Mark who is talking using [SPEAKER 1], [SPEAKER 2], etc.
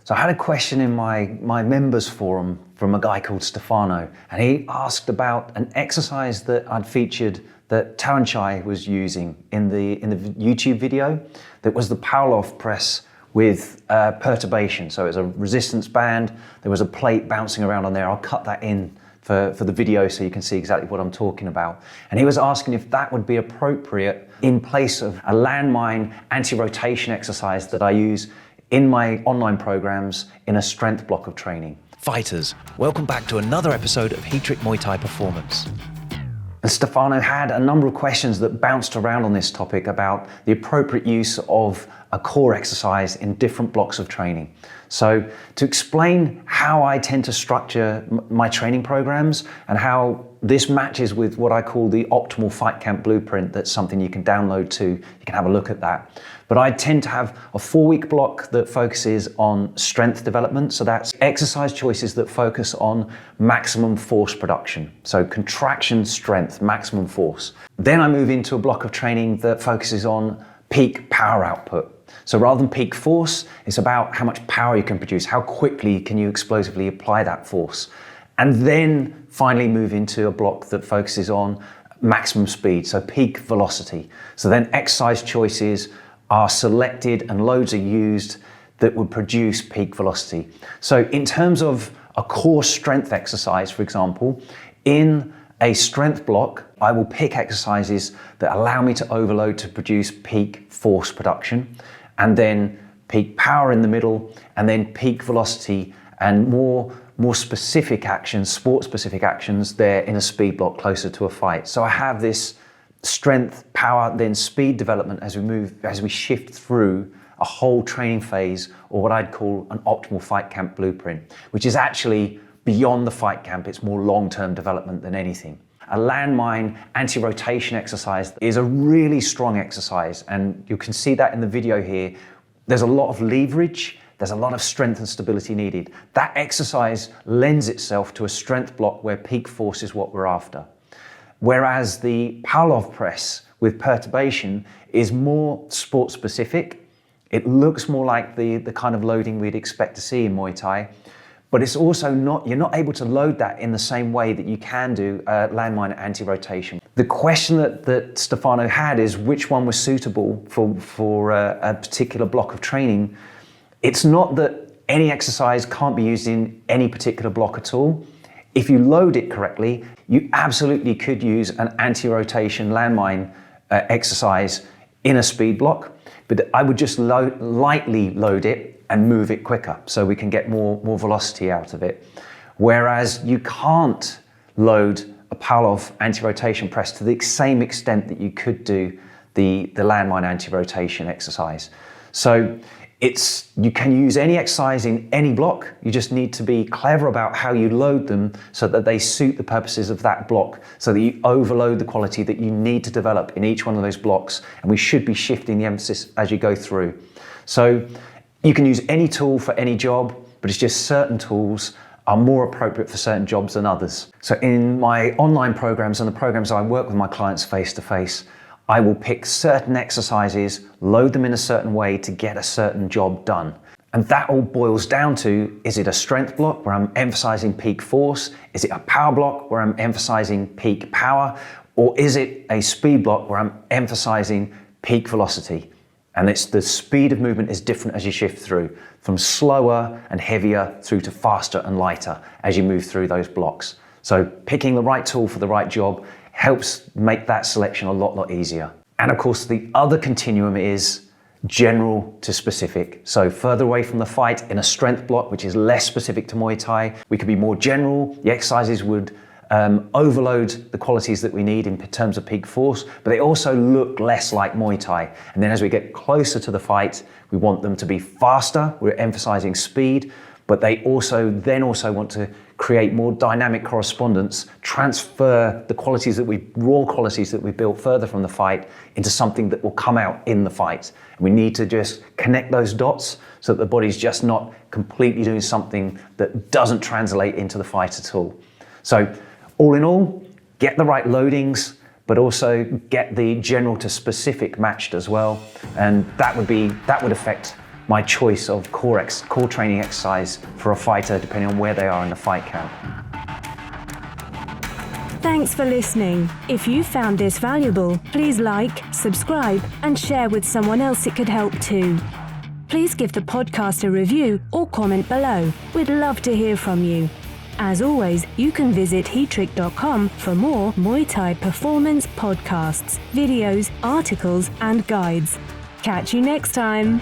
[SPEAKER 1] So I had a question in my members forum from a guy called Stefano, and he asked about an exercise that I'd featured that Taranchai was using in the YouTube video. That was the power-off press with perturbation. So it was a resistance band. There was a plate bouncing around on there. I'll cut that in for the video so you can see exactly what I'm talking about. And he was asking if that would be appropriate in place of a landmine anti-rotation exercise that I use in my online programs in a strength block of training.
[SPEAKER 2] Fighters, welcome back to another episode of Heatrick Muay Thai Performance.
[SPEAKER 1] And Stefano had a number of questions that bounced around on this topic about the appropriate use of a core exercise in different blocks of training. So to explain how I tend to structure my training programs and how this matches with what I call the optimal fight camp blueprint, that's something you can download too. You can have a look at that. But I tend to have a 4-week block that focuses on strength development. So that's exercise choices that focus on maximum force production. So contraction, strength, maximum force. Then I move into a block of training that focuses on peak power output. So rather than peak force, it's about how much power you can produce, how quickly can you explosively apply that force. And then finally move into a block that focuses on maximum speed, so peak velocity. So then exercise choices are selected and loads are used that would produce peak velocity. So in terms of a core strength exercise, for example, in a strength block, I will pick exercises that allow me to overload to produce peak force production, and then peak power in the middle, and then peak velocity and more specific actions, sport-specific actions there in a speed block closer to a fight. So I have this strength, power, then speed development as we shift through a whole training phase, or what I'd call an optimal fight camp blueprint, which is actually beyond the fight camp. It's more long-term development than anything. A landmine anti-rotation exercise is a really strong exercise, and you can see that in the video here. There's a lot of leverage, there's a lot of strength and stability needed. That exercise lends itself to a strength block where peak force is what we're after. Whereas the Pavlov press with perturbation is more sport specific. It looks more like the kind of loading we'd expect to see in Muay Thai, but it's also not, you're not able to load that in the same way that you can do landmine anti-rotation. The question that Stefano had is which one was suitable for a particular block of training. It's not that any exercise can't be used in any particular block at all. If you load it correctly, you absolutely could use an anti-rotation landmine exercise in a speed block, but I would just lightly load it and move it quicker so we can get more velocity out of it. Whereas you can't load a Pavlov anti-rotation press to the same extent that you could do the landmine anti-rotation exercise. So you can use any exercise in any block. You just need to be clever about how you load them so that they suit the purposes of that block, so that you overload the quality that you need to develop in each one of those blocks. And we should be shifting the emphasis as you go through. So you can use any tool for any job, but it's just certain tools are more appropriate for certain jobs than others. So in my online programs and the programs I work with my clients face to face, I will pick certain exercises, load them in a certain way to get a certain job done. And that all boils down to, is it a strength block where I'm emphasizing peak force? Is it a power block where I'm emphasizing peak power? Or is it a speed block where I'm emphasizing peak velocity? And it's the speed of movement is different as you shift through, from slower and heavier through to faster and lighter as you move through those blocks. So picking the right tool for the right job helps make that selection a lot easier. And of course, the other continuum is general to specific. So further away from the fight in a strength block, which is less specific to Muay Thai, we could be more general. The exercises would overload the qualities that we need in terms of peak force, but they also look less like Muay Thai. And then as we get closer to the fight, we want them to be faster. We're emphasizing speed, but they also want to create more dynamic correspondence, transfer the qualities raw qualities that we built further from the fight into something that will come out in the fight. And we need to just connect those dots so that the body's just not completely doing something that doesn't translate into the fight at all. So all in all, get the right loadings, but also get the general to specific matched as well. And that would affect my choice of core training exercise for a fighter depending on where they are in the fight camp.
[SPEAKER 3] Thanks for listening. If you found this valuable, please like, subscribe, and share with someone else it could help too. Please give the podcast a review or comment below. We'd love to hear from you. As always, you can visit heatrick.com for more Muay Thai performance podcasts, videos, articles, and guides. Catch you next time.